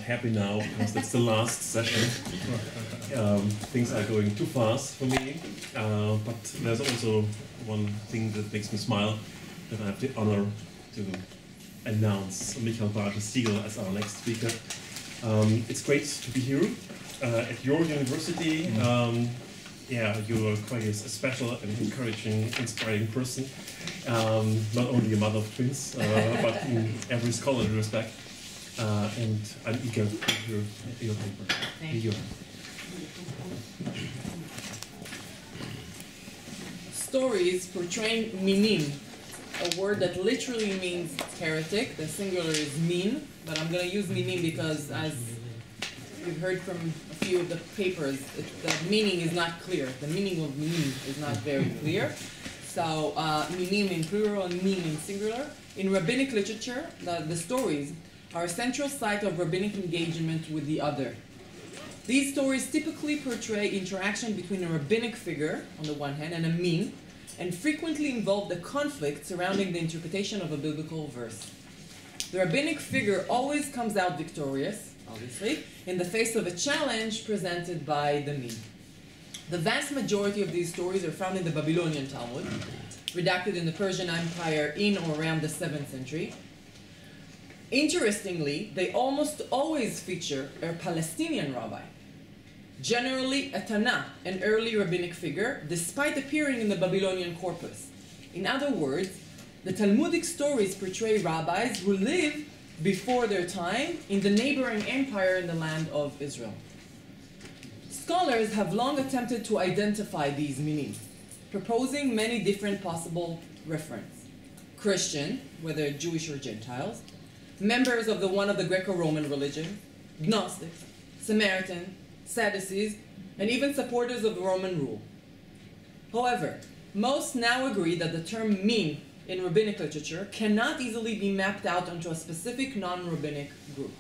happy now because that's the last session. Things are going too fast for me, but there's also one thing that makes me smile, that I have the honor to announce Michal Siegal as our next speaker. It's great to be here at your university. Yeah, you are quite a special and encouraging, inspiring person. Not only a mother of twins, but in every scholarly respect. And I'm eager to hear your paper. Thank you. Stories portraying minim, a word that literally means heretic. The singular is min, but I'm going to use minim because, as you've heard from a few of the papers, the meaning is not clear. The meaning of minim is not very clear. So minim in plural and min in singular. In rabbinic literature, the stories are a central site of rabbinic engagement with the other. These stories typically portray interaction between a rabbinic figure, on the one hand, and a min, and frequently involve the conflict surrounding the interpretation of a biblical verse. The rabbinic figure always comes out victorious, obviously, in the face of a challenge presented by the min. The vast majority of these stories are found in the Babylonian Talmud, redacted in the Persian Empire in or around the 7th century. Interestingly, they almost always feature a Palestinian rabbi, generally a Tana, an early rabbinic figure, despite appearing in the Babylonian corpus. In other words, the Talmudic stories portray rabbis who lived before their time in the neighboring empire in the land of Israel. Scholars have long attempted to identify these minim, proposing many different possible references. Christian, whether Jewish or Gentiles, members of one of the Greco-Roman religion, Gnostics, Samaritan, Sadducees, and even supporters of the Roman rule. However, most now agree that the term min in rabbinic literature cannot easily be mapped out onto a specific non-rabbinic group.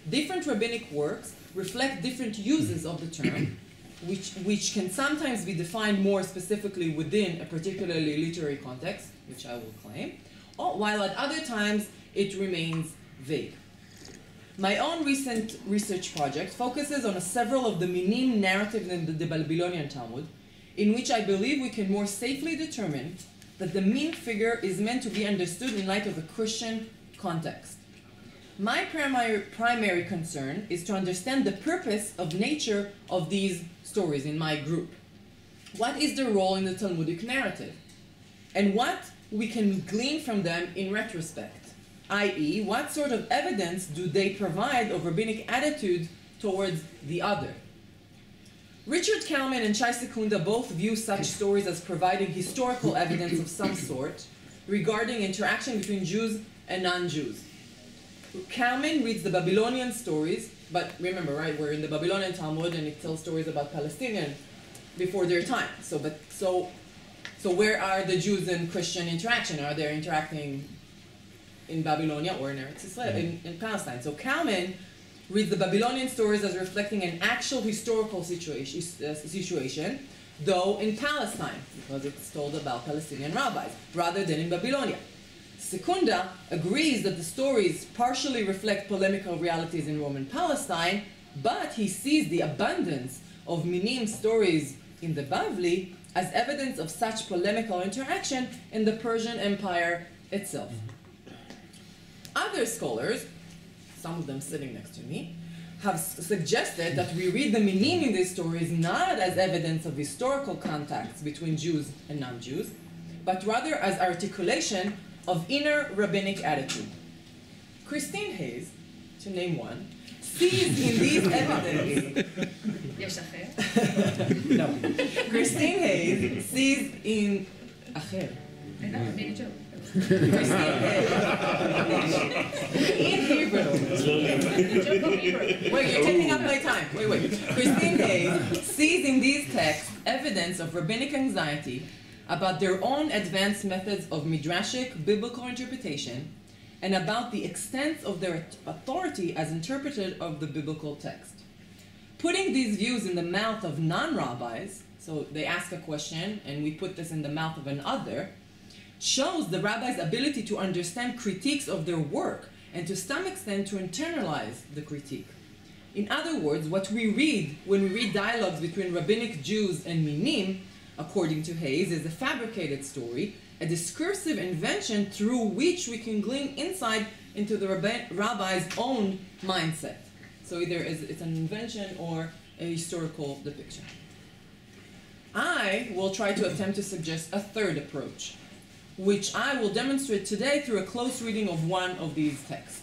Different rabbinic works reflect different uses of the term, which can sometimes be defined more specifically within a particularly literary context, which I will claim, while at other times it remains vague. My own recent research project focuses on several of the minim narratives in the Babylonian Talmud, in which I believe we can more safely determine that the min figure is meant to be understood in light of a Christian context. My primary concern is to understand the purpose of nature of these stories in my group. What is their role in the Talmudic narrative? And what we can glean from them in retrospect, i.e., what sort of evidence do they provide of rabbinic attitude towards the other? Richard Kalman and Shai Secunda both view such stories as providing historical evidence of some sort regarding interaction between Jews and non-Jews. Kalman reads the Babylonian stories, but remember, right, we're in the Babylonian Talmud and it tells stories about Palestinians before their time. So where are the Jews and Christian interaction? Are they interacting in Babylonia or in Eretz Israel, in Palestine? So Kalman reads the Babylonian stories as reflecting an actual historical situation, though in Palestine, because it's told about Palestinian rabbis, rather than in Babylonia. Secunda agrees that the stories partially reflect polemical realities in Roman Palestine, but he sees the abundance of minim stories in the Bavli as evidence of such polemical interaction in the Persian Empire itself. Other scholars, some of them sitting next to me, have suggested that we read the minim in these stories not as evidence of historical contacts between Jews and non-Jews, but rather as articulation of inner rabbinic attitude. Christine Hayes, to name one, sees in these evidence... No. Christine Hayes sees in... Acher. I know, I made a joke. Christine Hayes. In Hebrew. Wait, you're taking up my time. Wait. Christine Hayes sees in these texts evidence of rabbinic anxiety about their own advanced methods of midrashic biblical interpretation and about the extent of their authority as interpreted of the biblical text. Putting these views in the mouth of non-rabbis, so they ask a question and we put this in the mouth of another, shows the rabbi's ability to understand critiques of their work and to some extent to internalize the critique. In other words, what we read when we read dialogues between rabbinic Jews and minim, according to Hayes, is a fabricated story, a discursive invention through which we can glean insight into the rabbi's own mindset. So either it's an invention or a historical depiction. I will try to attempt to suggest a third approach, which I will demonstrate today through a close reading of one of these texts.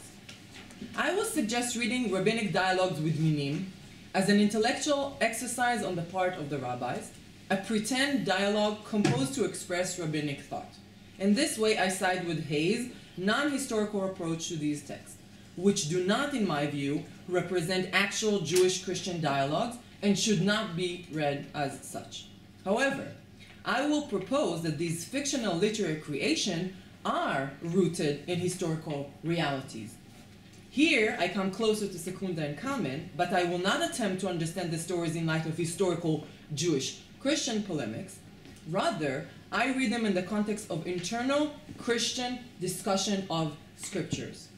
I will suggest reading rabbinic dialogues with minim as an intellectual exercise on the part of the rabbis, a pretend dialogue composed to express rabbinic thought. In this way, I side with Hayes' non-historical approach to these texts, which do not, in my view, represent actual Jewish-Christian dialogues and should not be read as such. However, I will propose that these fictional literary creations are rooted in historical realities. Here, I come closer to Secunda and Kamen, but I will not attempt to understand the stories in light of historical Jewish-Christian polemics. Rather, I read them in the context of internal Christian discussion of scriptures.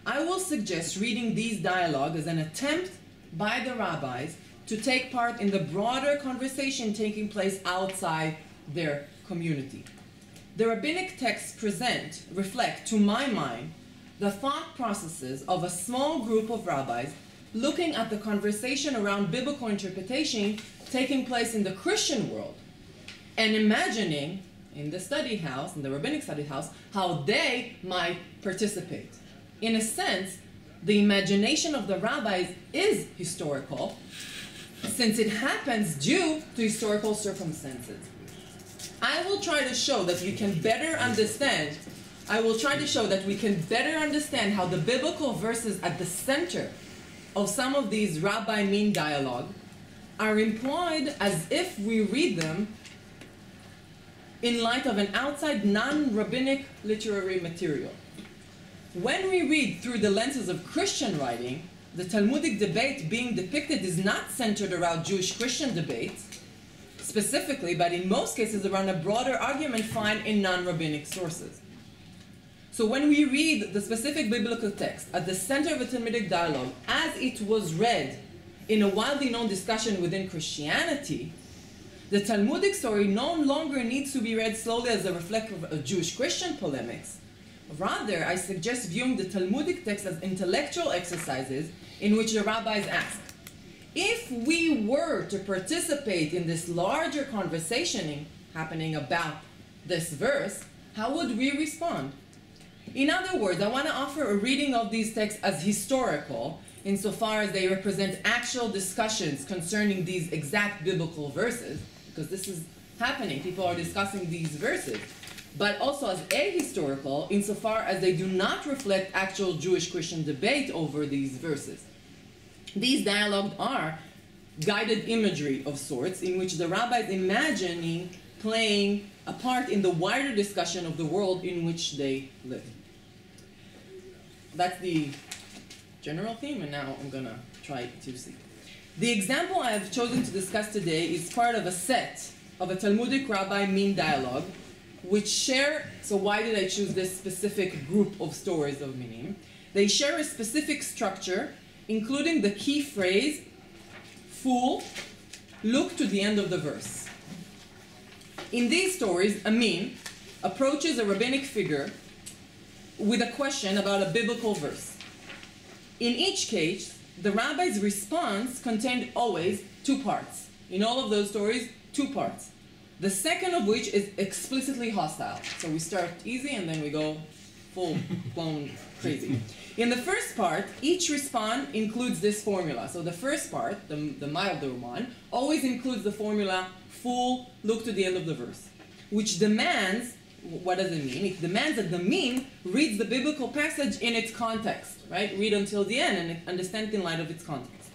I will suggest reading these dialogues as an attempt by the rabbis to take part in the broader conversation taking place outside their community. The rabbinic texts reflect, to my mind, the thought processes of a small group of rabbis looking at the conversation around biblical interpretation taking place in the Christian world and imagining in the study house, in the rabbinic study house, how they might participate. In a sense, the imagination of the rabbis is historical, since it happens due to historical circumstances. I will try to show that we can better understand how the biblical verses at the center of some of these rabbi-min dialogue are employed as if we read them in light of an outside non-rabbinic literary material. When we read through the lenses of Christian writing, the Talmudic debate being depicted is not centered around Jewish-Christian debates specifically, but in most cases around a broader argument found in non-rabbinic sources. So when we read the specific biblical text at the center of a Talmudic dialogue as it was read in a widely known discussion within Christianity, the Talmudic story no longer needs to be read slowly as a reflection of Jewish-Christian polemics. Rather, I suggest viewing the Talmudic text as intellectual exercises in which the rabbis ask, if we were to participate in this larger conversation happening about this verse, how would we respond? In other words, I want to offer a reading of these texts as historical, insofar as they represent actual discussions concerning these exact biblical verses, because this is happening, people are discussing these verses, but also as ahistorical, insofar as they do not reflect actual Jewish-Christian debate over these verses. These dialogues are guided imagery of sorts, in which the rabbis imagining playing a part in the wider discussion of the world in which they live. That's the general theme, and now I'm going to try to see. The example I have chosen to discuss today is part of a set of a Talmudic rabbi-min dialogue, which share, so why did I choose this specific group of stories of minim? They share a specific structure, including the key phrase, fool, look to the end of the verse. In these stories, a min approaches a rabbinic figure with a question about a biblical verse. In each case, the rabbi's response contained always two parts. In all of those stories, two parts. The second of which is explicitly hostile. So we start easy and then we go full-blown crazy. In the first part, each response includes this formula. So the first part, the milder one, always includes the formula, fool, look to the end of the verse, which demands, what does it mean? It demands that the min reads the biblical passage in its context, right? Read until the end and understand it in light of its context.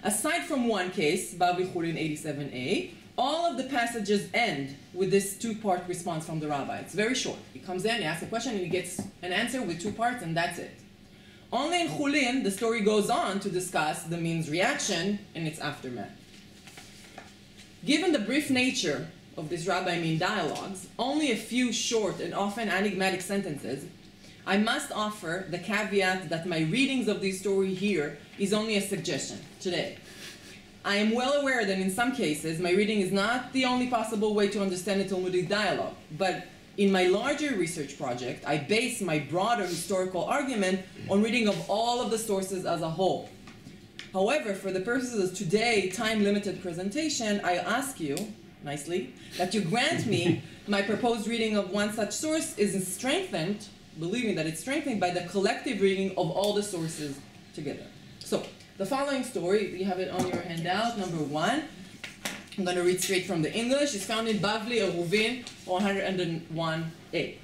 Aside from one case, Ben-Gurion 87a, all of the passages end with this two-part response from the rabbi. It's very short. He comes in, he asks a question, and he gets an answer with two parts, and that's it. Only in Chulin, the story goes on to discuss the min's reaction and its aftermath. Given the brief nature of these rabbi-min dialogues, only a few short and often enigmatic sentences, I must offer the caveat that my readings of this story here is only a suggestion today. I am well aware that in some cases my reading is not the only possible way to understand a Talmudic dialogue, but in my larger research project, I base my broader historical argument on reading of all of the sources as a whole. However, for the purposes of today's time-limited presentation, I ask you, nicely, that you grant me my proposed reading of one such source is strengthened, believing that it's strengthened by the collective reading of all the sources together. So, the following story, you have it on your handout, number 1. I'm going to read straight from the English. It's found in Bavli Eruvin 101a.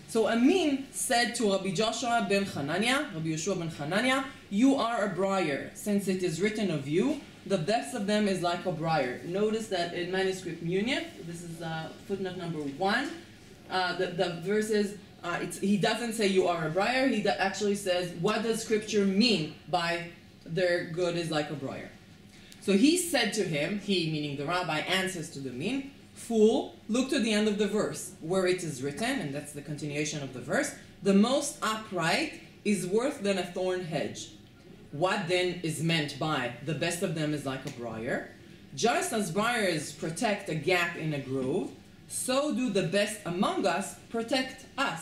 So Amin said to Rabbi Joshua ben Hanania, Rabbi Yeshua ben Hanania, "You are a briar, since it is written of you, the best of them is like a briar." Notice that in manuscript Munich, this is footnote number 1, the verses, he doesn't say you are a briar, he actually says, what does scripture mean by their good is like a briar? So he said to him, he, meaning the rabbi, answers to the Min, "Fool, look to the end of the verse, where it is written," and that's the continuation of the verse, "the most upright is worse than a thorn hedge." What then is meant by the best of them is like a briar? Just as briars protect a gap in a grove, so do the best among us protect us.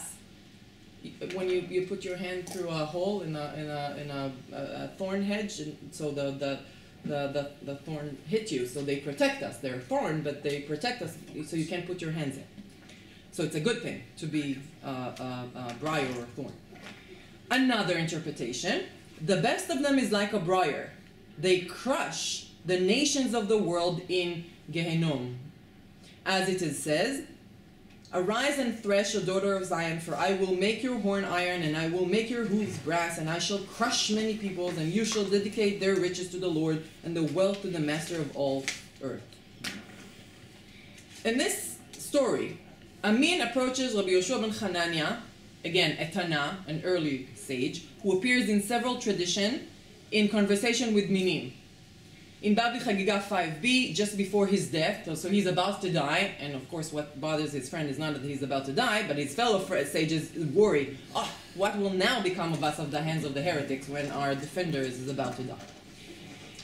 When you put your hand through a hole in a thorn hedge, and so the thorn hit you, so they protect us. They're thorn, but they protect us, so you can't put your hands in. So it's a good thing to be a briar or a thorn. Another interpretation, the best of them is like a briar. They crush the nations of the world in Gehenom. As it is says, "Arise and thresh, O daughter of Zion, for I will make your horn iron, and I will make your hooves brass, and I shall crush many peoples, and you shall dedicate their riches to the Lord, and the wealth to the master of all earth." In this story, Amin approaches Rabbi Yoshua ben Hanania, again, a Tana, an early sage, who appears in several traditions in conversation with Minim. In Babli Chagiga 5b, just before his death, so he's about to die, and of course what bothers his friend is not that he's about to die, but his fellow sages worry, what will now become of us of the hands of the heretics when our defender is about to die?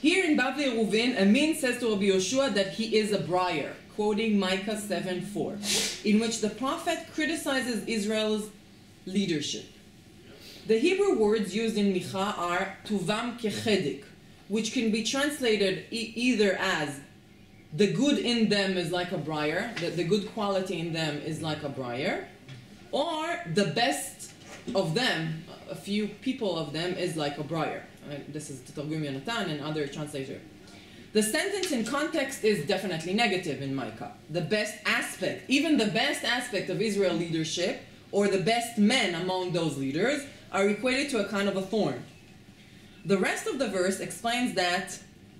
Here in Bavli Eruvin, Amin says to Rabbi Yoshua that he is a briar, quoting Micah 7:4, in which the prophet criticizes Israel's leadership. The Hebrew words used in Michal are tuvam kechedik, which can be translated either as the good in them is like a briar, the good quality in them is like a briar, or the best of them, a few people of them, is like a briar. This is Talmud Yonatan and other translators. The sentence in context is definitely negative in Micah. The best aspect, even the best aspect of Israel leadership, or the best men among those leaders, are equated to a kind of a thorn. The rest of the verse explains that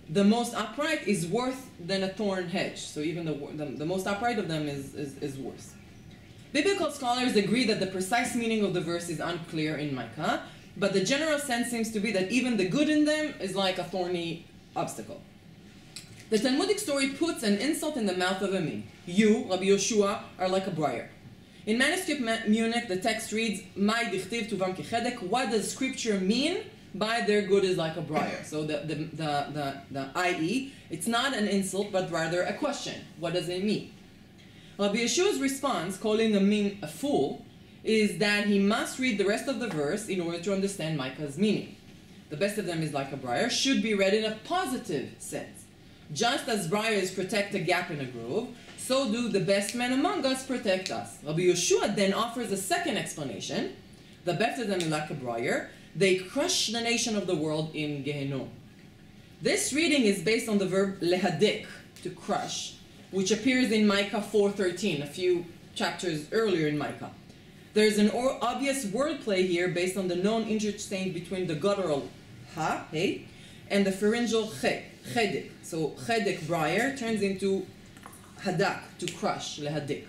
the most upright is worse than a thorn hedge. So even the most upright of them is worse. Biblical scholars agree that the precise meaning of the verse is unclear in Micah, but the general sense seems to be that even the good in them is like a thorny obstacle. The Talmudic story puts an insult in the mouth of Amin. You, Rabbi Yoshua, are like a briar. In manuscript Munich, the text reads, "Mai dichtiv tuvam kechedek." What does scripture mean by their good is like a briar? So the i.e., it's not an insult, but rather a question. What does it mean? Rabbi Yeshua's response, calling Amin a fool, is that he must read the rest of the verse in order to understand Micah's meaning. The best of them is like a briar should be read in a positive sense. Just as briars protect a gap in a grove, so do the best men among us protect us. Rabbi Yeshua then offers a second explanation. The best of them is like a briar. They crush the nation of the world in Gehenom. This reading is based on the verb lehadek, to crush, which appears in Micah 4:13, a few chapters earlier in Micah. There's an obvious wordplay here based on the known interchange between the guttural ha, hey, and the pharyngeal che, chedek. So chedek, briar, turns into hadak, to crush, lehadek.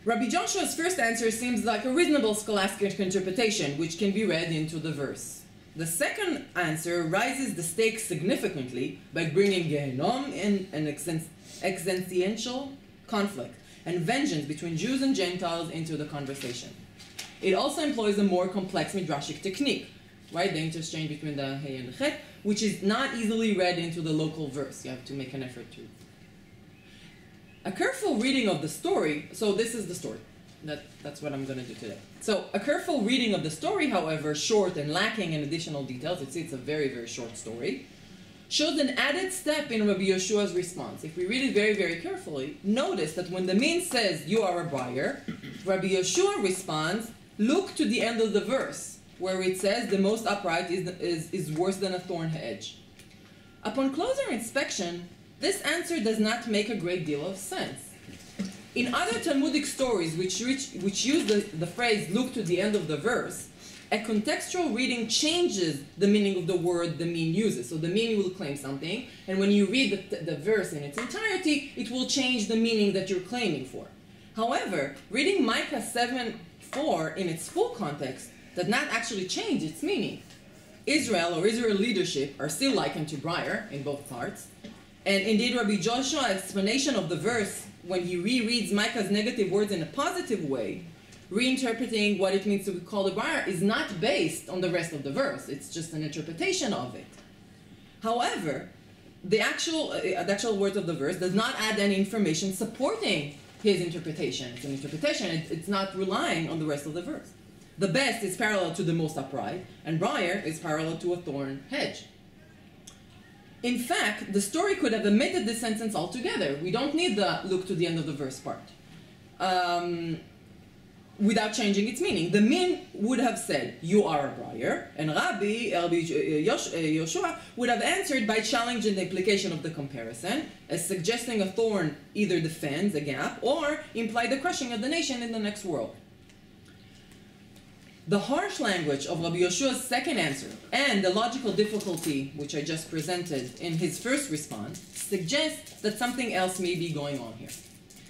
Rabbi Joshua's first answer seems like a reasonable scholastic interpretation, which can be read into the verse. The second answer rises the stakes significantly by bringing Gehenom in an existential conflict and vengeance between Jews and Gentiles into the conversation. It also employs a more complex midrashic technique, right? The interchange between the hey and the chet, which is not easily read into the local verse. You have to make an effort to. A careful reading of the story, so this is the story. That's what I'm going to do today. So a careful reading of the story, however, short and lacking in additional details, it's a very, very short story, shows an added step in Rabbi Yeshua's response. If we read it very, very carefully, notice that when the min says, you are a briar, Rabbi Yeshua responds, look to the end of the verse, where it says, the most upright is worse than a thorn hedge. Upon closer inspection, this answer does not make a great deal of sense. In other Talmudic stories which use the phrase, look to the end of the verse, a contextual reading changes the meaning of the word the min uses. So the min will claim something, and when you read the verse in its entirety, it will change the meaning that you're claiming for. However, reading Micah 7:4 in its full context does not actually change its meaning. Israel or Israel leadership are still likened to briar in both parts, and indeed Rabbi Joshua's explanation of the verse when he rereads Micah's negative words in a positive way, reinterpreting what it means to be called a briar, is not based on the rest of the verse. It's just an interpretation of it. However, the actual words of the verse does not add any information supporting his interpretation. It's an interpretation. It's not relying on the rest of the verse. The best is parallel to the most upright, and briar is parallel to a thorn hedge. In fact, the story could have omitted this sentence altogether. We don't need the look to the end of the verse part. Without changing its meaning. The min would have said, you are a briar, and Rabbi Yoshua would have answered by challenging the implication of the comparison, as suggesting a thorn either defends a gap or implied the crushing of the nation in the next world. The harsh language of Rabbi Yeshua's second answer and the logical difficulty which I just presented in his first response suggests that something else may be going on here.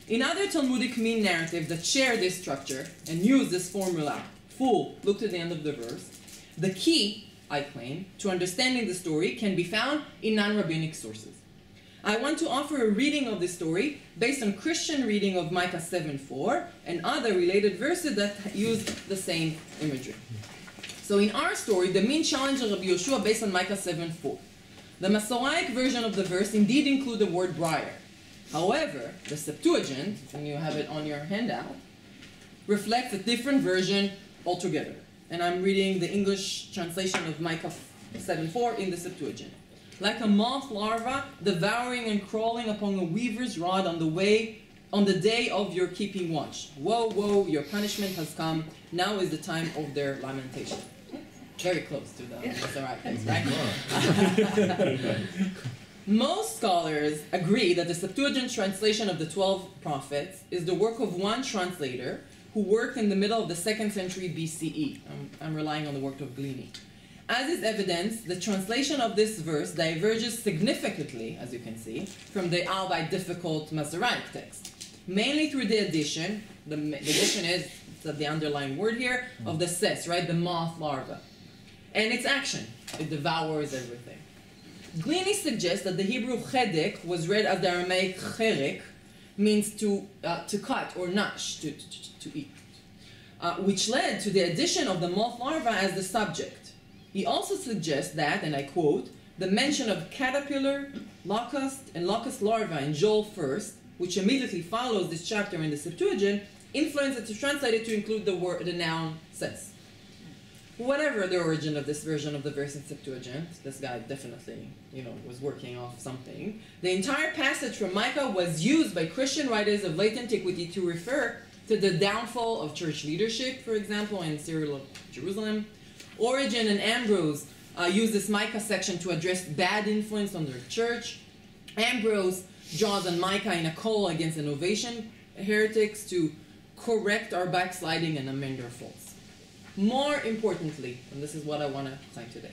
In other Talmudic min narratives that share this structure and use this formula, full, look to the end of the verse, the key, I claim, to understanding the story can be found in non-rabbinic sources. I want to offer a reading of this story based on Christian reading of Micah 7:4 and other related verses that use the same imagery. So in our story, the min challenges Rabbi Yeshua based on Micah 7:4. The Masoraic version of the verse indeed includes the word briar. However, the Septuagint, and you have it on your handout, reflects a different version altogether. And I'm reading the English translation of Micah 7:4 in the Septuagint. Like a moth larva devouring and crawling upon a weaver's rod on the day of your keeping watch. Woe, woe, your punishment has come. Now is the time of their lamentation. Very close to the Masoraic text, right? Most scholars agree that the Septuagint translation of the 12 prophets is the work of one translator who worked in the middle of the 2nd century BCE. I'm relying on the work of Glini. As is evidence, the translation of this verse diverges significantly, as you can see, from the albeit difficult Masoraic text, mainly through the addition, the addition is the underlying word here, of the ses, right, the moth larva, and its action. It devours everything. Glini suggests that the Hebrew chedek was read as the Aramaic cherek, means to cut or nash, to eat, which led to the addition of the moth larva as the subject. He also suggests that, and I quote, the mention of caterpillar, locust, and locust larva in Joel 1st, which immediately follows this chapter in the Septuagint, influenced it to translate it to include the noun ses. Whatever the origin of this version of the verse in Septuagint, this guy definitely, was working off something. The entire passage from Micah was used by Christian writers of late antiquity to refer to the downfall of church leadership, for example, in Cyril of Jerusalem. Origen and Ambrose use this Micah section to address bad influence on their church. Ambrose draws on Micah in a call against innovation, heretics, to correct our backsliding and amend our faults. More importantly, and this is what I want to claim today,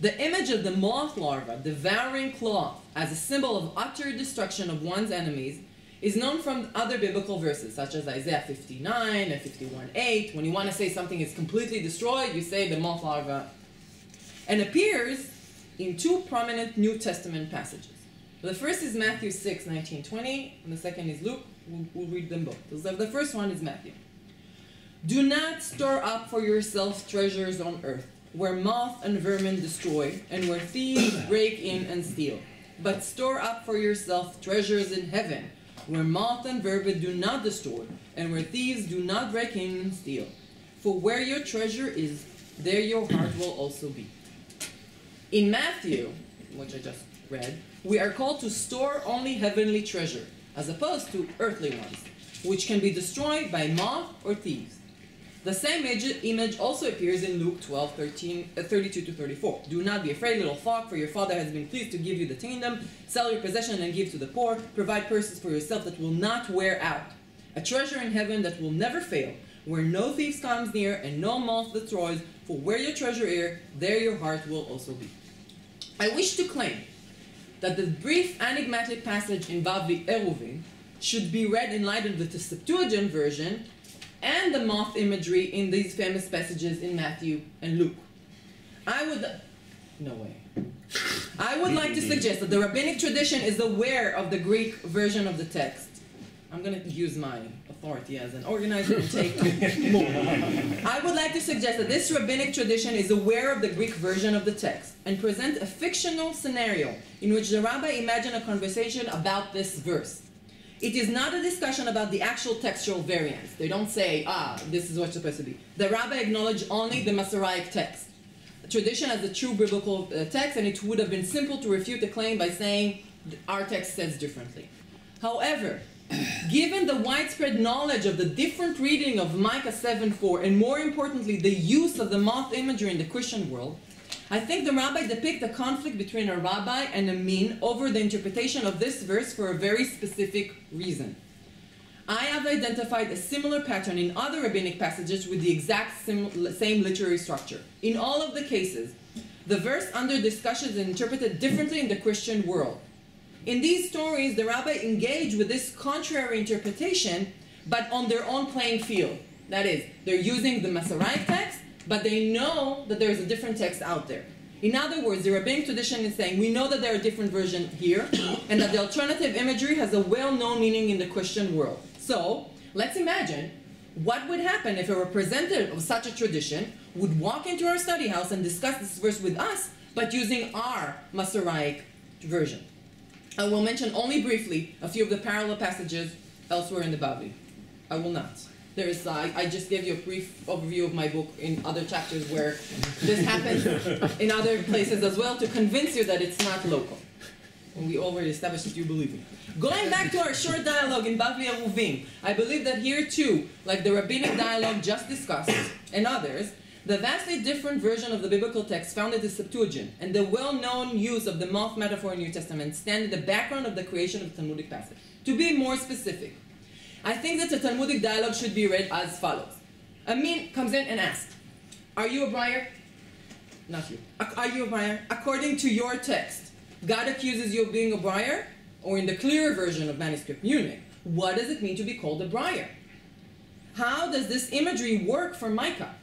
the image of the moth larva devouring cloth as a symbol of utter destruction of one's enemies is known from other biblical verses, such as Isaiah 59 and 51:8. When you want to say something is completely destroyed, you say the moth larva, and appears in two prominent New Testament passages. The first is Matthew 6:19-20, and the second is Luke. We'll read them both. The first one is Matthew. Do not store up for yourself treasures on earth, where moth and vermin destroy, and where thieves break in and steal. But store up for yourself treasures in heaven, where moth and vermin do not destroy, and where thieves do not break in and steal. For where your treasure is, there your heart will also be. In Matthew, which I just read, we are called to store only heavenly treasure, as opposed to earthly ones, which can be destroyed by moth or thieves. The same image also appears in Luke 12, 32 to 34. Do not be afraid, little flock, for your Father has been pleased to give you the kingdom. Sell your possession and give to the poor. Provide purses for yourself that will not wear out. A treasure in heaven that will never fail, where no thief comes near and no moth destroys. For where your treasure is, there your heart will also be. I wish to claim that the brief enigmatic passage in Bavli Eruvin should be read in light of the Septuagint version and the moth imagery in these famous passages in Matthew and Luke. I would like to suggest that the rabbinic tradition is aware of the Greek version of the text. I'm going to use my authority as an organizer and take more. I would like to suggest that this rabbinic tradition is aware of the Greek version of the text and present a fictional scenario in which the rabbi imagined a conversation about this verse. It is not a discussion about the actual textual variants. They don't say, this is what's supposed to be. The rabbi acknowledged only the Masoraic text. The tradition as a true biblical text, and it would have been simple to refute the claim by saying, our text says differently. However, given the widespread knowledge of the different reading of Micah 7:4, and more importantly, the use of the moth imagery in the Christian world, I think the rabbi depicts a conflict between a rabbi and a min over the interpretation of this verse for a very specific reason. I have identified a similar pattern in other rabbinic passages with the exact same literary structure. In all of the cases, the verse under discussion is interpreted differently in the Christian world. In these stories, the rabbi engaged with this contrary interpretation, but on their own playing field. That is, they're using the Masoraic text, but they know that there is a different text out there. In other words, the rabbinic tradition is saying, we know that there are different versions here, and that the alternative imagery has a well-known meaning in the Christian world. So, let's imagine what would happen if a representative of such a tradition would walk into our study house and discuss this verse with us, but using our Masoraic version. I will mention only briefly a few of the parallel passages elsewhere in the Bavli. I will not. I just gave you a brief overview of my book in other chapters where this happens in other places as well to convince you that it's not local. And we already established that you believe me. Going back to our short dialogue in Bavli Eruvin, I believe that here too, like the rabbinic dialogue just discussed and others, the vastly different version of the biblical text found in the Septuagint and the well-known use of the moth metaphor in the New Testament stand in the background of the creation of the Talmudic passage. To be more specific, I think that the Talmudic dialogue should be read as follows. A min comes in and asks, are you a briar? Not you. Are you a briar? According to your text, God accuses you of being a briar? Or in the clearer version of manuscript Munich, what does it mean to be called a briar? How does this imagery work for Micah?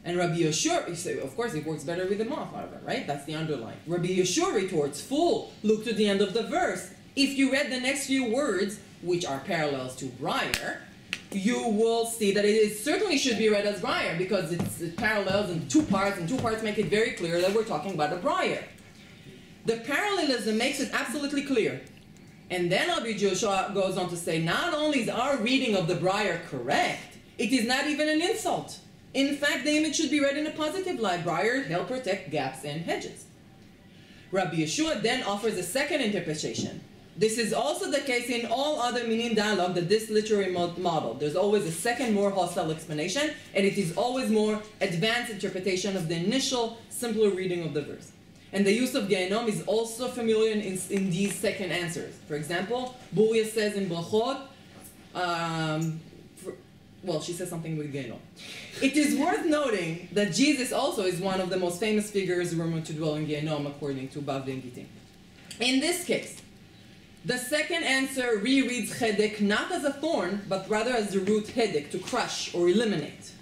And Rabbi Yeshua, you say, of course, it works better with the moth, right? That's the underline. Rabbi Yeshua retorts, fool, look to the end of the verse. If you read the next few words, which are parallels to briar, you will see that it certainly should be read as briar because it parallels in two parts, and two parts make it very clear that we're talking about a briar. The parallelism makes it absolutely clear. And then Rabbi Joshua goes on to say, not only is our reading of the briar correct, it is not even an insult. In fact, the image should be read in a positive light. Briars help protect gaps and hedges. Rabbi Yeshua then offers a second interpretation. This is also the case in all other meaning dialogue that this literary model. There's always a second, more hostile explanation, and it is always more advanced interpretation of the initial, simpler reading of the verse. And the use of Gehenom is also familiar in these second answers. For example, Buria says in Brachot, she says something with Gehenom. It is worth noting that Jesus also is one of the most famous figures rumored to dwell in Gehenom, according to Bavli and Gittin. In this case, the second answer rereads Hedek not as a thorn, but rather as the root Hedek, to crush or eliminate.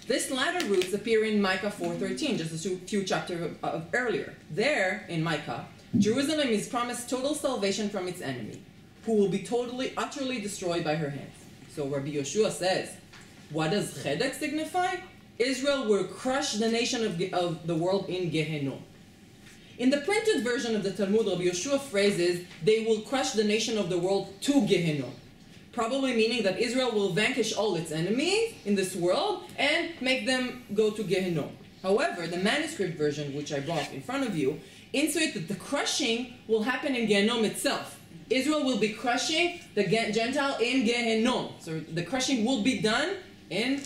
This latter roots appear in Micah 4:13, just a few chapters earlier. There, in Micah, Jerusalem is promised total salvation from its enemy, who will be utterly destroyed by her hands. So Rabbi Yeshua says, What does Heretics signify? Israel will crush the nation of the world in Gehenom. In the printed version of the Talmud, Rabbi Yoshua phrases, they will crush the nation of the world to Gehenom, probably meaning that Israel will vanquish all its enemies in this world and make them go to Gehenom. However, the manuscript version, which I brought in front of you, insinuates that the crushing will happen in Gehenom itself. Israel will be crushing the Gentile in Gehenom. So the crushing will be done in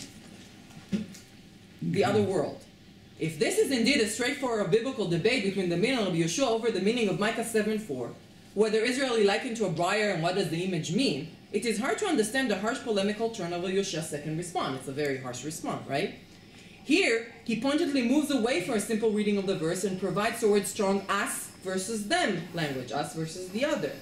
the other world. If this is indeed a straightforward biblical debate between the Min and Rabbi Yeshua over the meaning of Micah 7:4, whether Israel is likened to a briar and what does the image mean, it is hard to understand the harsh polemical turn of Rabbi Yeshua's second response. It's a very harsh response, right? Here, he pointedly moves away from a simple reading of the verse and provides the word strong us versus them language, us versus the other.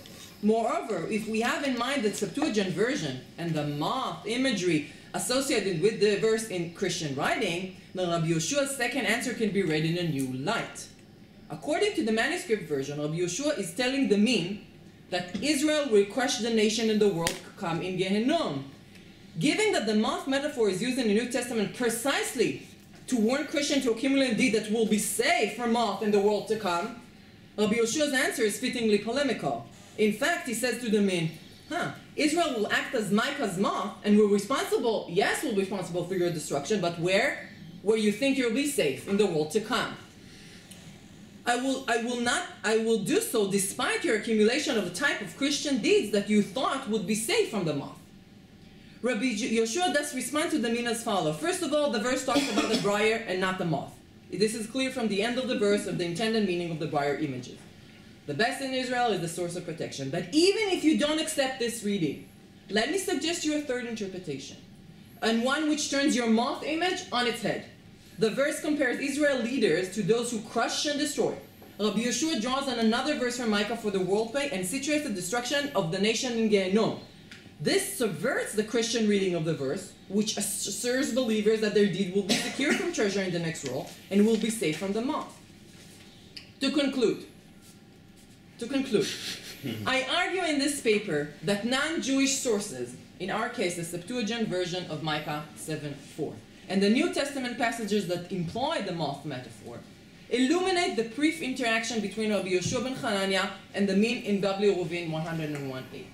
Moreover, if we have in mind the Septuagint version and the moth imagery associated with the verse in Christian writing, then Rabbi Yeshua's second answer can be read in a new light. According to the manuscript version, Rabbi Yeshua is telling the Min that Israel will crush the nation and the world come in Gehenom. Given that the moth metaphor is used in the New Testament precisely to warn Christians to accumulate deed that will be safe from moth in the world to come, Rabbi Yeshua's answer is fittingly polemical. In fact, he says to the Min, Israel will act as Micah's moth, and we're responsible, yes, we're responsible for your destruction, but where? Where you think you'll be safe, in the world to come. I will do so despite your accumulation of a type of Christian deeds that you thought would be safe from the moth. Rabbi Yeshua thus responds to the Min as follows. First of all, the verse talks about the briar and not the moth. This is clear from the end of the verse of the intended meaning of the briar images. The best in Israel is the source of protection. But even if you don't accept this reading, let me suggest you a third interpretation, and one which turns your moth image on its head. The verse compares Israel leaders to those who crush and destroy. Rabbi Yeshua draws on another verse from Micah for the world play and situates the destruction of the nation in Gehenom. This subverts the Christian reading of the verse, which assures believers that their deed will be secure from treasure in the next world and will be safe from the moth. To conclude, I argue in this paper that non-Jewish sources, in our case the Septuagint version of Micah 7:4, and the New Testament passages that employ the moth metaphor, illuminate the brief interaction between Rabbi Yoshua ben Hanania and the Min in W. Ruvin 101a.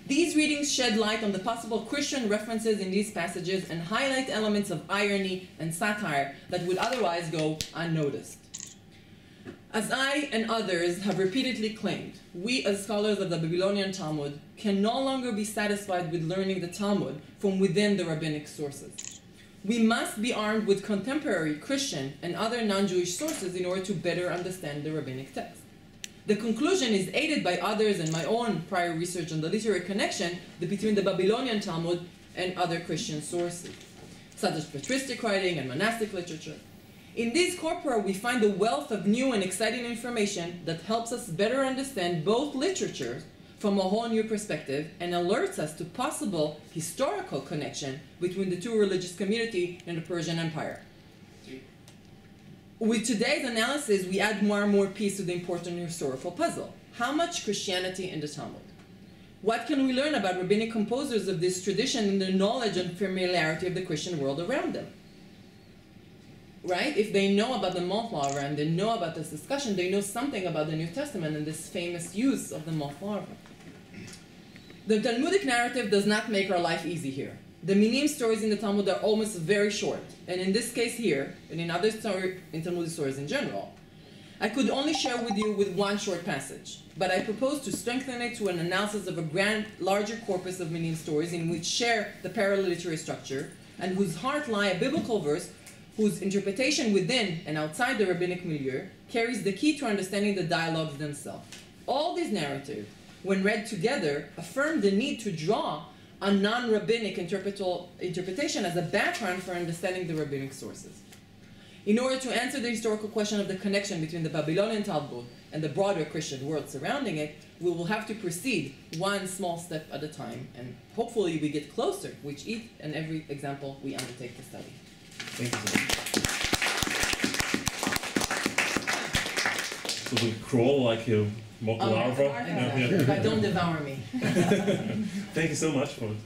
These readings shed light on the possible Christian references in these passages and highlight elements of irony and satire that would otherwise go unnoticed. As I and others have repeatedly claimed, we as scholars of the Babylonian Talmud can no longer be satisfied with learning the Talmud from within the rabbinic sources. We must be armed with contemporary Christian and other non-Jewish sources in order to better understand the rabbinic text. The conclusion is aided by others and my own prior research on the literary connection between the Babylonian Talmud and other Christian sources, such as patristic writing and monastic literature. In these corpora, we find a wealth of new and exciting information that helps us better understand both literatures from a whole new perspective and alerts us to possible historical connection between the two religious communities in the Persian Empire. With today's analysis, we add more and more pieces to the important historical puzzle. How much Christianity in the Talmud? What can we learn about rabbinic composers of this tradition and the knowledge and familiarity of the Christian world around them? Right? If they know about the moth larva and they know about this discussion, they know something about the New Testament and this famous use of the moth larva. The Talmudic narrative does not make our life easy here. The Minim stories in the Talmud are almost very short, and in this case here, and in other Talmudic stories in general, I could only share with you with one short passage, but I propose to strengthen it to an analysis of a larger corpus of Minim stories in which share the parallel literary structure, and whose heart lie a biblical verse whose interpretation within and outside the rabbinic milieu carries the key to understanding the dialogues themselves. All these narratives, when read together, affirm the need to draw on non-rabbinic interpretation as a background for understanding the rabbinic sources. In order to answer the historical question of the connection between the Babylonian Talmud and the broader Christian world surrounding it, we will have to proceed one small step at a time, and hopefully we get closer with each and every example we undertake to study. Thank you. So we crawl like a mock larva. Don't devour me. Thank you so much for it.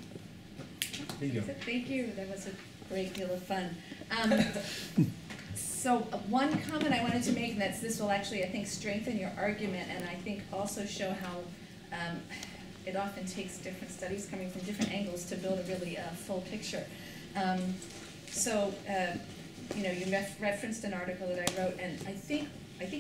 There you go. Thank you. That was a great deal of fun. So one comment I wanted to make, and that's this will actually, I think, strengthen your argument, and I think also show how it often takes different studies coming from different angles to build a really full picture. You know, you referenced an article that I wrote, and I think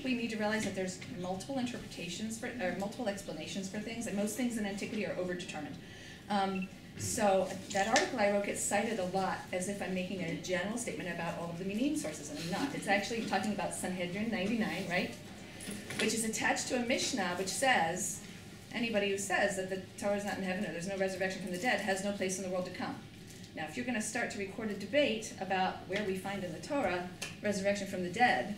we need to realize that there's multiple interpretations for, or multiple explanations for things, and most things in antiquity are overdetermined. So that article I wrote gets cited a lot as if I'm making a general statement about all of the Minim sources, and I'm not. It's actually talking about Sanhedrin 99, right? Which is attached to a Mishnah which says, anybody who says that the Torah is not in heaven or there's no resurrection from the dead has no place in the world to come. Now, if you're going to start to record a debate about where we find in the Torah resurrection from the dead,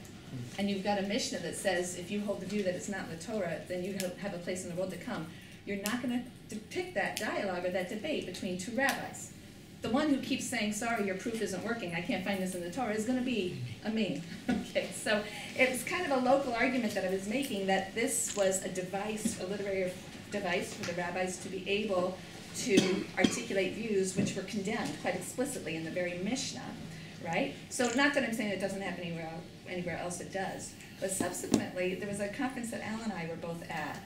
and you've got a Mishnah that says if you hold the view that it's not in the Torah, then you have a place in the world to come, you're not going to depict that dialogue or that debate between two rabbis. The one who keeps saying, sorry, your proof isn't working, I can't find this in the Torah, is going to be a me. Okay, so it was kind of a local argument that I was making that this was a device, a literary device for the rabbis to be able to articulate views which were condemned quite explicitly in the very Mishnah, right? So not that I'm saying it doesn't happen anywhere else, it does. But subsequently, there was a conference that Al and I were both at,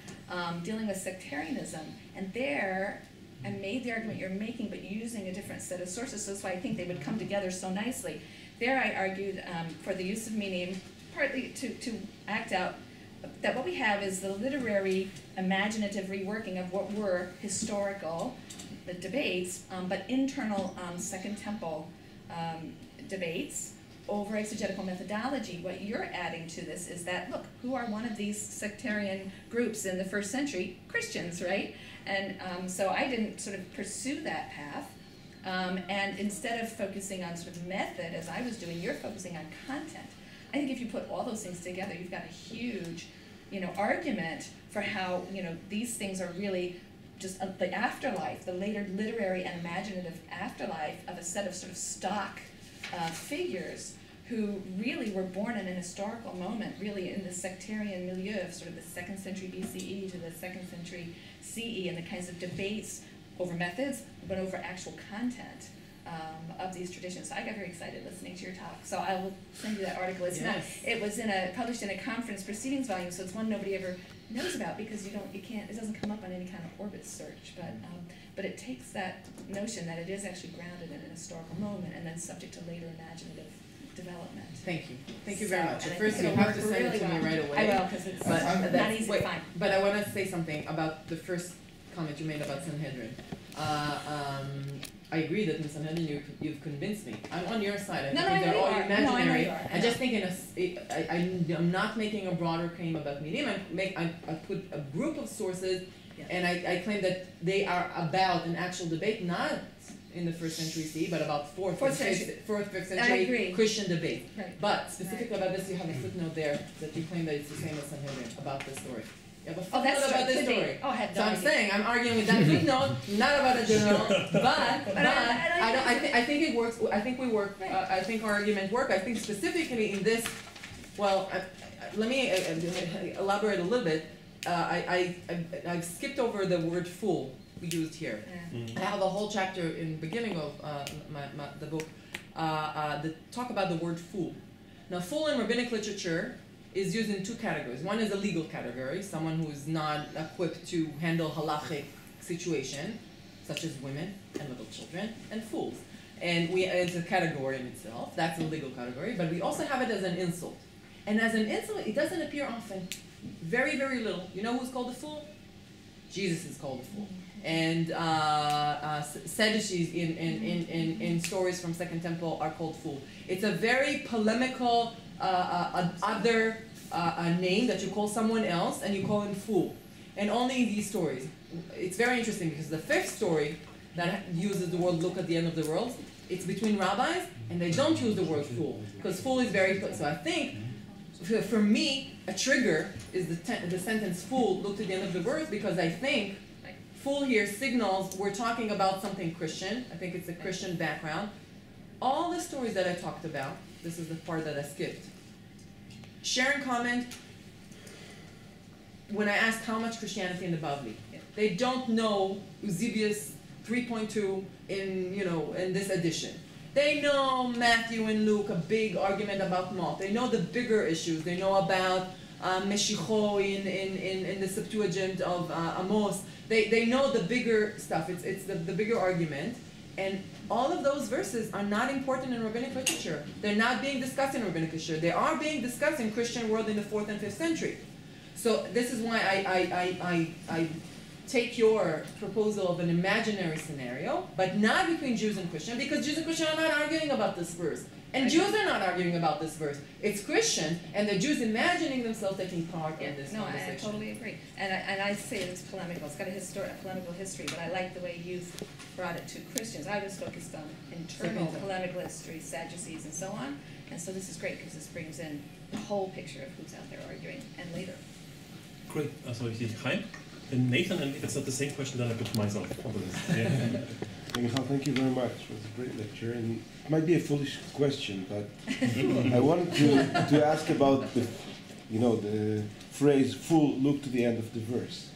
dealing with sectarianism, and there I made the argument you're making, but using a different set of sources, so that's why I think they would come together so nicely. There I argued for the use of Minim, partly to act out that what we have is the literary, imaginative reworking of what were historical debates, but internal Second Temple debates over exegetical methodology. What you're adding to this is that, look, who are one of these sectarian groups in the first century? Christians, right? And so I didn't sort of pursue that path. And instead of focusing on sort of method, as I was doing, you're focusing on content. I think if you put all those things together, you've got a huge, argument for how, these things are really just the afterlife, the later literary and imaginative afterlife of a set of sort of stock figures who really were born in an historical moment, really in the sectarian milieu of sort of the 2nd century BCE to the 2nd century CE, and the kinds of debates over methods, but over actual content of these traditions. So I got very excited listening to your talk. So I will send you that article. It's not. It was published in a conference proceedings volume, so it's one nobody ever knows about because it doesn't come up on any kind of orbit search. But it takes that notion that it is actually grounded in an historical moment and then subject to later imaginative development. Thank you. Thank you very much. And First, you have to send it to me right away. I will, because it's not easy to find. But I want to say something about the first comment you made about Sanhedrin. I agree that in Sanhedrin you've convinced me. I'm on your side. I think they're all imaginary. I just think I'm not making a broader claim about Minim. I put a group of sources, and I claim that they are about an actual debate, not in the 1st century CE, but about 4th, 5th century Christian debate. Right. But specifically about this, you have a footnote there that you claim that it's the same as Sanhedrin about the story. You have a footnote about this story. So I'm saying, I'm arguing with that footnote, not about a journal, but I think it works. I think we work. I think our argument works. I think specifically in this, let me elaborate a little bit. I've skipped over the word fool we used here. I have a whole chapter in the beginning of the book that talk about the word fool. Now, fool in rabbinic literature is used in 2 categories. One is a legal category, someone who is not equipped to handle halachic situation, such as women and little children, and fools. And it's a category in itself. That's a legal category. But we also have it as an insult. And as an insult, it doesn't appear often. Very, very little. You know who's called a fool? Jesus is called a fool. And Sadducees in stories from Second Temple are called fool. It's a very polemical other name that you call someone else, and you call him fool. And only in these stories. It's very interesting because the 5th story that uses the word look at the end of the world, it's between rabbis, and they don't use the word fool, because fool is very... So I think, for me, a trigger is the sentence fool, look to the end of the words, because I think fool here signals we're talking about something Christian. I think it's a Christian background. All the stories that I talked about, this is the part that I skipped, share and comment when I asked how much Christianity in the Bavli. They don't know Eusebius 3.2 in this edition. They know Matthew and Luke, a big argument about Mot. They know the bigger issues. They know about Meshicho in the Septuagint of Amos. They know the bigger stuff. It's the bigger argument. And all of those verses are not important in rabbinic literature. They're not being discussed in rabbinic literature. They are being discussed in Christian world in the 4th and 5th century. So this is why I take your proposal of an imaginary scenario, but not between Jews and Christians, because Jews and Christians are not arguing about this verse. And Jews are not arguing about this verse. It's Christians and the Jews imagining themselves taking part in this conversation. No, I totally agree. And I say it's polemical. It's got a polemical history, but I like the way you've brought it to Christians. I was focused on internal polemical history, Sadducees, and so on. And so this is great because this brings in the whole picture of who's out there arguing and later. Great. So you see, Chaim and Nathan, and it's not the same question that I put to myself. Yeah. Michal, thank you very much. It was a great lecture, and it might be a foolish question, but I wanted to ask about the phrase "full look to the end of the verse,"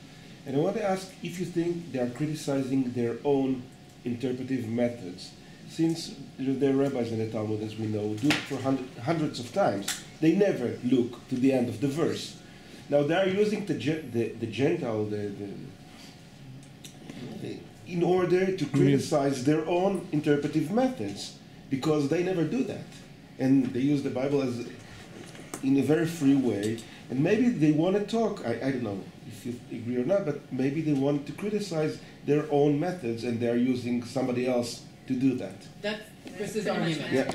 and I want to ask if you think they are criticizing their own interpretive methods, since the rabbis in the Talmud, as we know, do it for hundreds of times. They never look to the end of the verse. Now they are using the Gentile in order to criticize their own interpretive methods, because they never do that, and they use the Bible as in a very free way. And maybe they want to talk. I don't know if you agree or not, but maybe they want to criticize their own methods, and they are using somebody else to do that. That's Chris's argument. Yeah.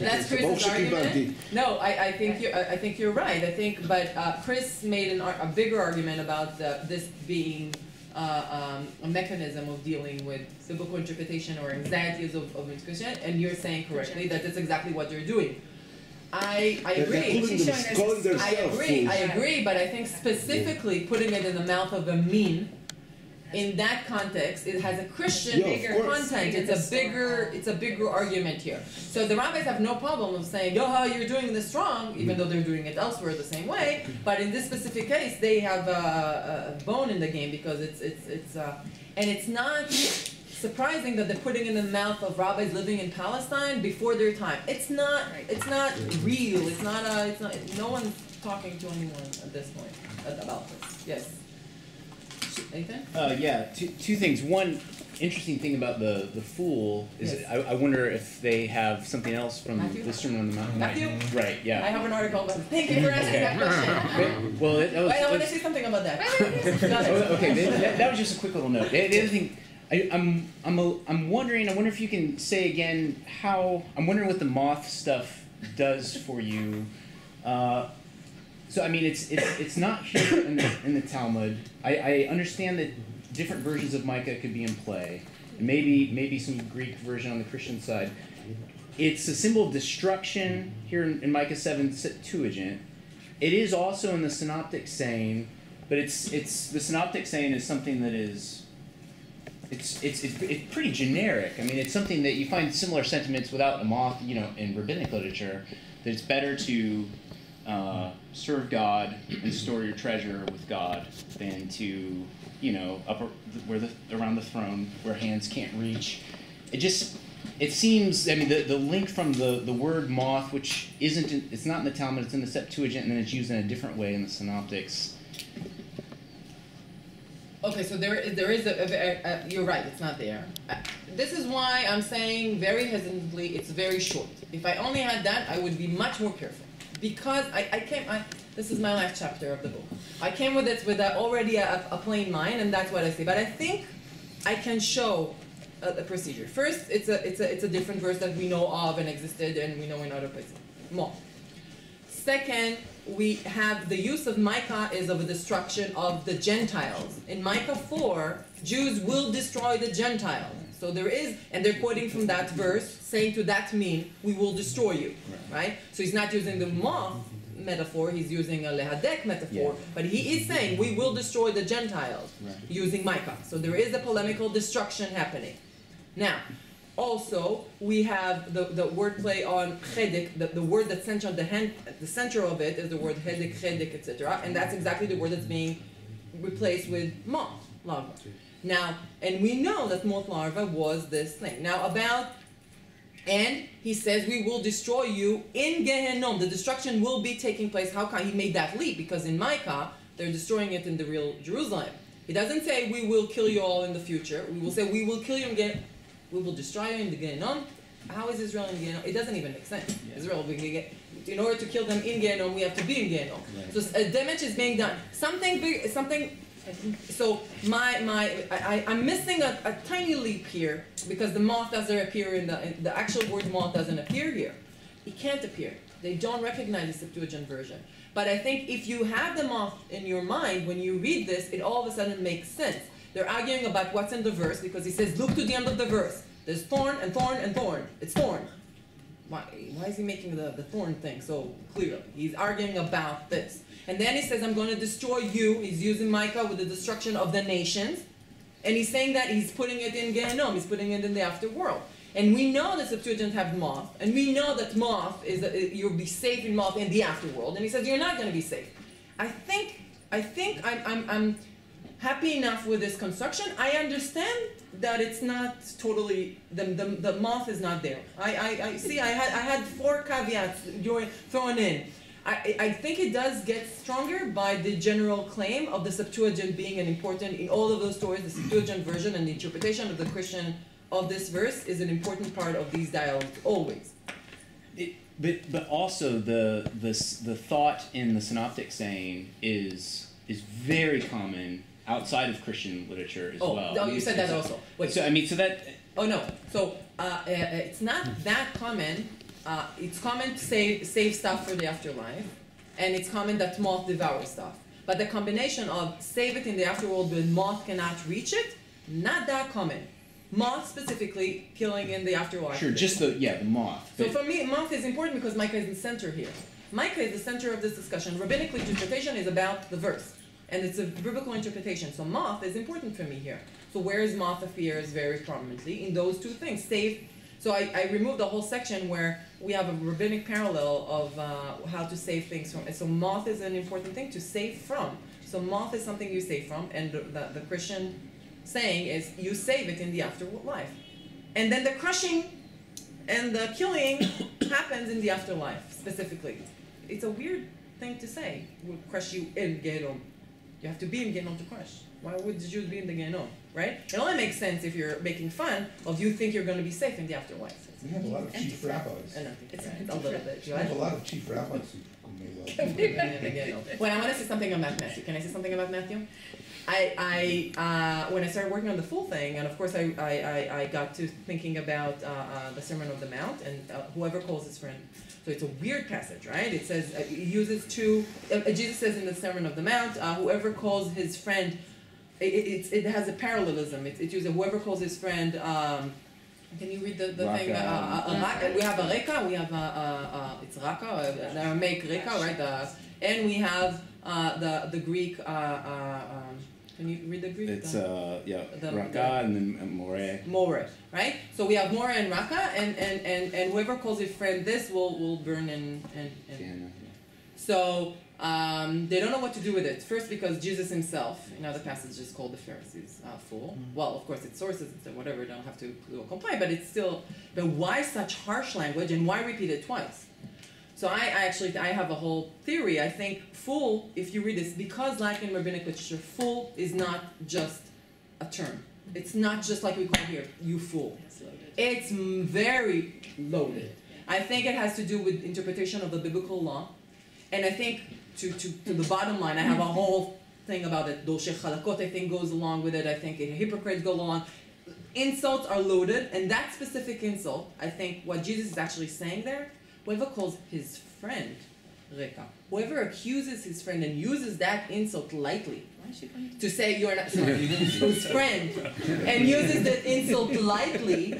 That's Chris's argument. No, I think you're right. But Chris made a bigger argument about this being a mechanism of dealing with biblical interpretation or anxieties of interpretation, and you're saying correctly that that's exactly what they're doing. I agree. I agree, but I think specifically putting it in the mouth of a mean, in that context, it has a Christian bigger content. It's a bigger argument here. So the rabbis have no problem of saying, "Yo, you're doing this wrong," even though they're doing it elsewhere the same way. But in this specific case, they have a bone in the game, because and it's not surprising that they're putting it in the mouth of rabbis living in Palestine before their time. It's not real. It's not. No one's talking to anyone at this point about this. Yes. Nathan? Yeah, two things. One interesting thing about the fool is, yes, I wonder if they have something else from the Sermon on the Mount. Matthew? Right, yeah. I have an article about it. Thank you for asking that question. Well, I want to say something about that. Okay, that was just a quick little note. The other thing, I'm wondering, I wonder if you can say again I'm wondering what the moth stuff does for you. So I mean, it's not here in the Talmud. I understand that different versions of Micah could be in play, and maybe some Greek version on the Christian side. It's a symbol of destruction here in Micah 7 Septuagint. It is also in the synoptic saying, but it's the synoptic saying is something that is it's pretty generic. I mean, it's something that you find similar sentiments without a moth, in rabbinic literature. That it's better to serve God and store your treasure with God than to, around the throne where hands can't reach. It seems, I mean, the link from the word moth, which it's not in the Talmud, it's in the Septuagint, and then it's used in a different way in the Synoptics. Okay, so there is you're right, it's not there. This is why I'm saying very hesitantly, it's very short. If I only had that, I would be much more careful. Because this is my last chapter of the book. I came with it with already a plain mind, and that's what I say. But I think I can show a procedure. First, it's a different verse that we know of and existed, and we know in other places. More. Second, we have the use of Micah is of a destruction of the Gentiles. In Micah 4, Jews will destroy the Gentiles. So there is, and they're quoting from that verse, saying to that mean, we will destroy you, right? So he's not using the moth metaphor, he's using a lehadek metaphor, but he is saying, we will destroy the Gentiles, using Micah. So there is a polemical destruction happening. Now, also, we have the wordplay on chedek, the word that's centered, the center of it is the word chedek, etc., and that's exactly the word that's being replaced with moth, lava. Now, and we know that moth larva was this thing. Now and he says, we will destroy you in Gehenom. The destruction will be taking place. How come he made that leap? Because in Micah, they're destroying it in the real Jerusalem. He doesn't say, we will kill you all in the future. We will say, we will kill you in Gehenom. We will destroy you in the Gehenom. How is Israel in Gehenom? It doesn't even make sense. Yeah. Israel, in order to kill them in Gehenom, we have to be in Gehenom. Right. So damage is being done. Something big, something. So I'm missing a tiny leap here because the moth doesn't appear in the actual word moth doesn't appear here. It can't appear. They don't recognize the Septuagint version. But I think if you have the moth in your mind when you read this, it all of a sudden makes sense. They're arguing about what's in the verse because he says, look to the end of the verse. There's thorn and thorn and thorn. It's thorn. Why is he making the thorn thing so clearly? He's arguing about this. And then he says, I'm going to destroy you. He's using Micah with the destruction of the nations. And he's saying that he's putting it in Gehenom. He's putting it in the afterworld. And we know the Septuagint have moth. And we know that moth is, you'll be safe in moth in the afterworld. And he says, you're not going to be safe. I think I'm happy enough with this construction. I understand that it's not totally, the moth is not there. I see, I had 4 caveats thrown in. I think it does get stronger by the general claim of the Septuagint being an important, in all of those stories, the Septuagint version and the interpretation of the Christian of this verse is an important part of these dialogues, always. But also the thought in the synoptic saying is very common outside of Christian literature as well. Oh, you said that also. Wait. So I mean, so that. Oh no. So it's not that common. It's common to save stuff for the afterlife, and it's common that moth devours stuff. But the combination of save it in the afterworld when moth cannot reach it, not that common. Moth specifically killing in the afterlife. Sure, just the moth. So for me, moth is important because Micah is the center here. Micah is the center of this discussion. Rabbinic interpretation is about the verse, and it's a biblical interpretation. So moth is important for me here. So where is moth appears very prominently in those two things. Save. So I removed the whole section where we have a rabbinic parallel of how to save things from. And so moth is an important thing to save from. So moth is something you save from, and the Christian saying is you save it in the afterlife. And then the crushing and the killing happens in the afterlife, specifically. It's a weird thing to say. We'll crush you in Gehenom. You have to be in Gehenom to crush. Why would the Jews be in the Gehenom, right? It only makes sense if you're making fun of you think you're going to be safe in the afterlife. We have a lot of chief rabbis. It's a little bit. We have a lot of chief rabbis who may well. Well, I want to say something about Matthew. Can I say something about Matthew? When I started working on the full thing, and of course I got to thinking about the Sermon on the Mount and whoever calls his friend. So it's a weird passage, right? It says, it uses two, Jesus says in the Sermon on the Mount, whoever calls his friend, it has a parallelism. It uses whoever calls his friend, can you read the thing? We have a Reka, we have it's Raka, Aramaic Reka, right? And we have the Greek, can you read the Greek? It's Raka and then More. More, right? So we have More and Raka, and whoever calls his friend this will burn in. So they don't know what to do with it. First, because Jesus himself, in other passages, called the Pharisees fool. Well, of course, it's sources and whatever. Don't have to comply, but it's still. But why such harsh language, and why repeat it twice? So I have a whole theory. I think fool, if you read this, because like in rabbinic literature, fool is not just a term. It's not just like we call here, you fool. It's very loaded. I think it has to do with interpretation of the biblical law. And I think, to the bottom line, I have a whole thing about it. Dolce chalakot, I think, goes along with it. I think hypocrites go along. Insults are loaded, and that specific insult, I think what Jesus is actually saying there, whoever calls his friend Reka, whoever accuses his friend and uses that insult lightly to say you're not his friend, and uses that insult lightly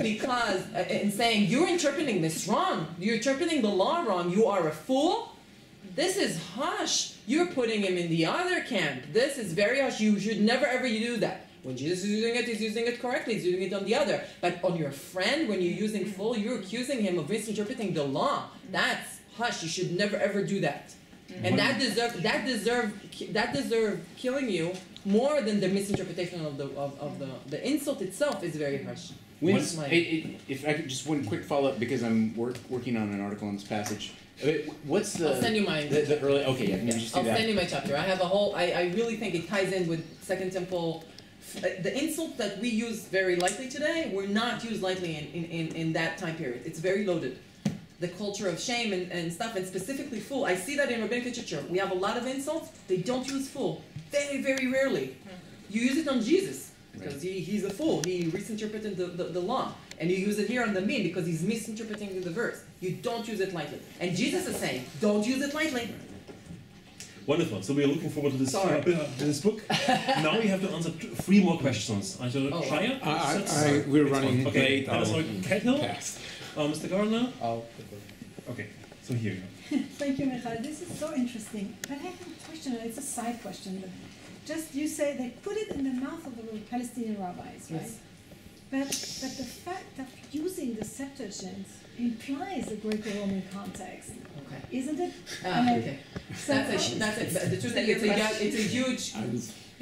because and saying you're interpreting this wrong, you're interpreting the law wrong, you are a fool. This is harsh. You're putting him in the other camp. This is very harsh. You should never ever do that. When Jesus is using it, he's using it correctly. He's using it on the other. But on your friend, when you're using fool, you're accusing him of misinterpreting the law. That's hush. You should never ever do that. And that deserve killing you more than the misinterpretation of the insult itself is very harsh. If I could just one quick follow-up, because I'm working on an article on this passage. What's the... I'll send you mine. The early... Okay, yeah, maybe just do I'll that. send you my chapter. I have a whole... I really think it ties in with Second Temple. The insults that we use very lightly today were not used lightly in that time period. It's very loaded. The culture of shame and stuff, and specifically fool. I see that in rabbinic literature. We have a lot of insults. They don't use fool. Very, very rarely. You use it on Jesus, because he's a fool. He misinterpreted the law. And you use it here on the mean, because he's misinterpreting the verse. You don't use it lightly. And Jesus is saying, don't use it lightly. Wonderful. So we are looking forward to this book. Now we have to answer 3 more questions. I shall try it. We're running okay. late. Cahill, Mr. Gardner. Okay. So here you go. Thank you, Michal. This is so interesting. But I have a question, and it's a side question. But just you say they put it in the mouth of the Palestinian rabbis, right? Yes. But the fact of using the Septuagint implies a Greco-Roman context, isn't it? Okay. So The truth is,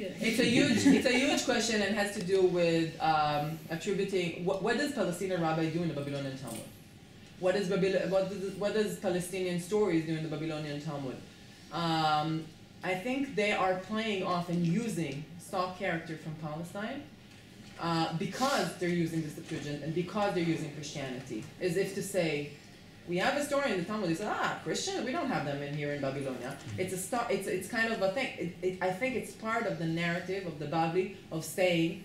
it's a huge question, and has to do with attributing what does Palestinian rabbi do in the Babylonian Talmud? What does Palestinian stories do in the Babylonian Talmud? I think they are playing off and using stock character from Palestine because they're using the Septuagint and because they're using Christianity, as if to say, we have a story in the Talmud. They say, Christian, we don't have them in here in Babylonia. It's kind of a thing. I think it's part of the narrative of the Babli of saying,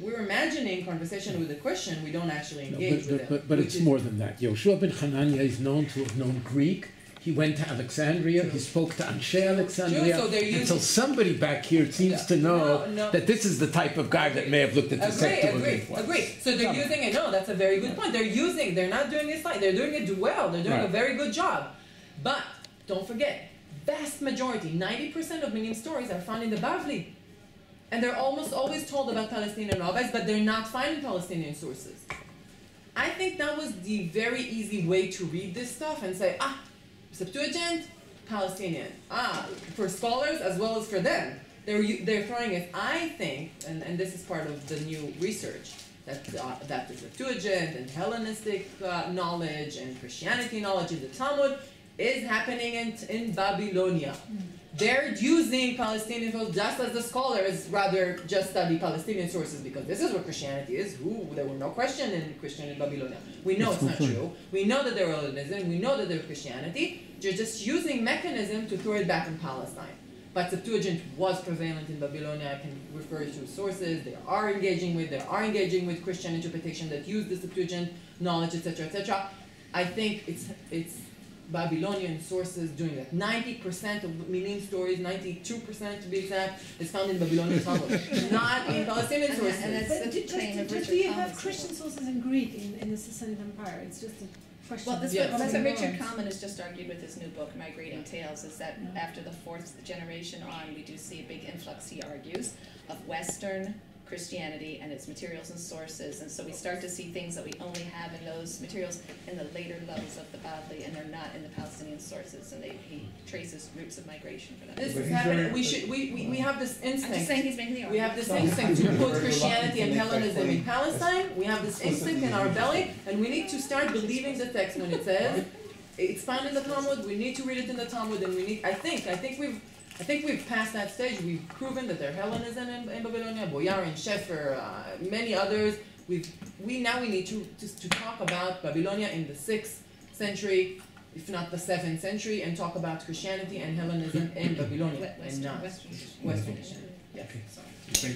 we're imagining conversation with a Christian, we don't actually engage with them. But it's more than that. Yoshua ben Hanania is known to have known Greek. He went to Alexandria. He spoke to Anshe Alexandria. So until somebody back here seems to know that this is the type of guy that may have looked at the Septuagint. Agree. So they're using it. No, that's a very good point. They're not doing it slightly. They're doing it well. They're doing a very good job. But don't forget, vast majority, 90% of Minim stories are found in the Bavli. And they're almost always told about Palestinian rabbis, but they're not finding Palestinian sources. I think that was the very easy way to read this stuff and say, Septuagint, Palestinian. For scholars as well as for them. They're throwing it. I think, and this is part of the new research, that the Septuagint and Hellenistic knowledge and Christianity knowledge in the Talmud is happening in Babylonia. They're using Palestinian sources just as the scholars rather just study Palestinian sources, because this is what Christianity is. There were no Christian in Babylonia. We know it's not true. We know that they're Hellenism. We know that they're Christianity. They're just using mechanism to throw it back in Palestine. But Septuagint was prevalent in Babylonia. I can refer to sources they are engaging with Christian interpretation that use the Septuagint knowledge, etc., etc. I think it's Babylonian sources doing that. 90% of Minim stories, 92% to be exact, is found in Babylonian Talmud, not in Palestinian sources. And that's the claim of do you have Christian sources in Greek in the Sassanid Empire? It's just a question. Well, that's what Richard Kalman has just argued with his new book, Migrating Tales, is that after the 4th generation on, we do see a big influx, he argues, of Western Christianity and its materials and sources, and so we start to see things that we only have in those materials in the later levels of the Babli, and they're not in the Palestinian sources, and he traces roots of migration for them. This is happening. We have this instinct. I'm just saying he's making the argument. We have this instinct to put Christianity and Hellenism in Palestine. We have this instinct in our belly, and we need to start believing the text when it says it's found in the Talmud. We need to read it in the Talmud, and I think we've passed that stage. We've proven that there's Hellenism in Babylonia, Boyarin, Shefer, many others. We need to talk about Babylonia in the 6th century, if not the 7th century, and talk about Christianity and Hellenism in Babylonia and not Western. Yes. Okay. Sorry.